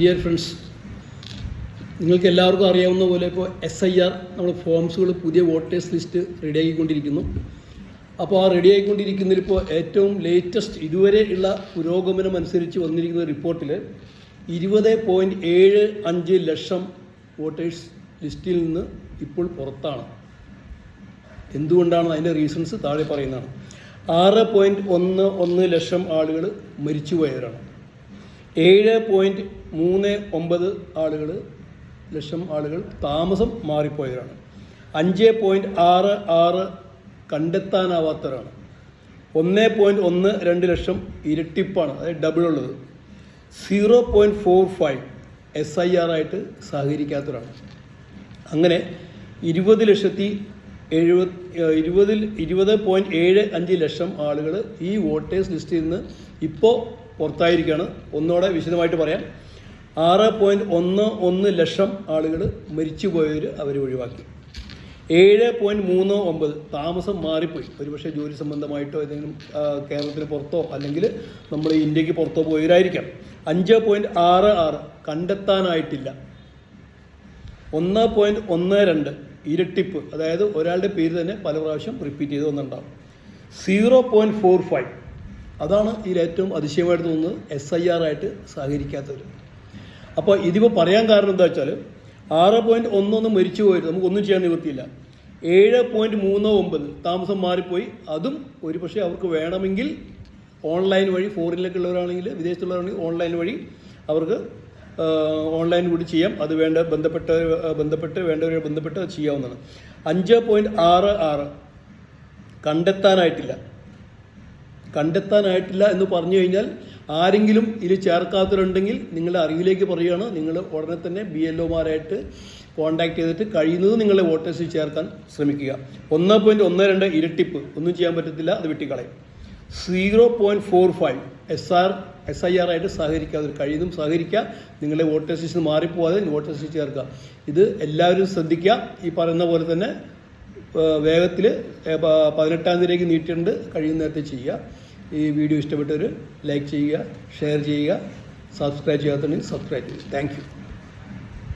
Dear friends, നിങ്ങൾക്ക് എല്ലാവർക്കും അറിയാവുന്ന പോലെ ഇപ്പോൾ SIR നമ്മൾ ഫോംസുകൾ പുതിയ വോട്ടേഴ്സ് ലിസ്റ്റ് റെഡിയാക്കിക്കൊണ്ടിരിക്കുന്നു. അപ്പോൾ ആ റെഡിയാക്കിക്കൊണ്ടിരിക്കുന്നതിൽ ഇപ്പോൾ ഏറ്റവും ലേറ്റസ്റ്റ് ഇതുവരെ ഉള്ള പുരോഗമനം അനുസരിച്ച് വന്നിരിക്കുന്ന റിപ്പോർട്ടിൽ 20.75 ലക്ഷം വോട്ടേഴ്സ് ലിസ്റ്റിൽ നിന്ന് ഇപ്പോൾ പുറത്താണ്. എന്തുകൊണ്ടാണ് അതിൻ്റെ റീസൺസ് താഴെ പറയുന്നതാണ്. 6.11 ലക്ഷം ആളുകൾ മരിച്ചുപോയവരാണ്. 7.39 ലക്ഷം ആളുകൾ താമസം മാറിപ്പോയവരാണ്. 5.66 കണ്ടെത്താനാവാത്തവരാണ്. 1.12 ലക്ഷം ഇരട്ടിപ്പാണ്, അതായത് ഡബിൾ ഉള്ളത്. 0.45 SIR ആയിട്ട് സഹകരിക്കാത്തവരാണ്. അങ്ങനെ 20.75 ലക്ഷം ആളുകൾ ഈ വോട്ടേഴ്സ് ലിസ്റ്റിൽ നിന്ന് ഇപ്പോൾ പുറത്തായിരിക്കുകയാണ്. ഒന്നുകൂടെ വിശദമായിട്ട് പറയാം. 6.11 ലക്ഷം ആളുകൾ മരിച്ചുപോയവർ അവർ ഒഴിവാക്കി. 7.39 താമസം മാറിപ്പോയി. ഒരുപക്ഷെ ജോലി സംബന്ധമായിട്ടോ ഏതെങ്കിലും കേരളത്തിന് പുറത്തോ അല്ലെങ്കിൽ നമ്മൾ ഇന്ത്യക്ക് പുറത്തോ പോയവരായിരിക്കാം. 5.66 കണ്ടെത്താനായിട്ടില്ല. 1.12 ഇരട്ടിപ്പ്, അതായത് ഒരാളുടെ പേര് തന്നെ പല പ്രാവശ്യം റിപ്പീറ്റ് ചെയ്ത് വന്നിട്ടുണ്ടാവും. 0.45 അതാണ് ഇതിൽ ഏറ്റവും അതിശയമായിട്ട് തോന്നുന്നത്, SIR ആയിട്ട് സഹകരിക്കാത്തവർ. അപ്പോൾ ഇതിപ്പോൾ പറയാൻ കാരണം എന്താ വെച്ചാൽ 6.11 മരിച്ചു പോയത് നമുക്കൊന്നും ചെയ്യാൻ നിവൃത്തിയില്ല. 7.39 താമസം മാറിപ്പോയി. അതും ഒരു പക്ഷേ അവർക്ക് വേണമെങ്കിൽ ഓൺലൈൻ വഴി, ഫോറിനിലൊക്കെ ഉള്ളവരാണെങ്കിൽ, വിദേശത്തുള്ളവരാണെങ്കിൽ ഓൺലൈൻ വഴി അവർക്ക് ഓൺലൈൻ കൂടി ചെയ്യാം. അത് ബന്ധപ്പെട്ട് വേണ്ടവരെ ബന്ധപ്പെട്ട് അത് ചെയ്യാവുന്നതാണ്. 5.66 കണ്ടെത്താനായിട്ടില്ല എന്ന് പറഞ്ഞു കഴിഞ്ഞാൽ ആരെങ്കിലും ഇതിൽ ചേർക്കാത്തവരുണ്ടെങ്കിൽ നിങ്ങളുടെ അറിവിലേക്ക് പറയുകയാണ്. നിങ്ങൾ ഉടനെ തന്നെ BLOമാരായിട്ട് കോൺടാക്ട് ചെയ്തിട്ട് കഴിയുന്നത് നിങ്ങളുടെ വോട്ടേഴ്സിൽ ചേർക്കാൻ ശ്രമിക്കുക. 1.12 ഇരട്ടിപ്പ്, ഒന്നും ചെയ്യാൻ പറ്റത്തില്ല, അത് വെട്ടിക്കളയും. 0.45 SIR ആയിട്ട് സഹകരിക്കാതെ കഴിയുന്നതും സഹകരിക്കുക. നിങ്ങളുടെ വോട്ടേഴ്സ് ലിസ്റ്റ് മാറിപ്പോവാതെ വോട്ടേഴ്സ് ലിസ്റ്റ് ചേർക്കുക. ഇത് എല്ലാവരും ശ്രദ്ധിക്കുക. ഈ പറയുന്ന പോലെ തന്നെ വേഗത്തിൽ 18-ാം തീയതിയിലേക്ക് നീട്ടിയിട്ടുണ്ട്. കഴിയുന്ന നേരത്തെ ചെയ്യുക. ഈ വീഡിയോ ഇഷ്ടപ്പെട്ടവർ ലൈക്ക് ചെയ്യുക, ഷെയർ ചെയ്യുക, സബ്സ്ക്രൈബ് ചെയ്യാത്തതുണ്ടെങ്കിൽ സബ്സ്ക്രൈബ് ചെയ്യുക. Thank you.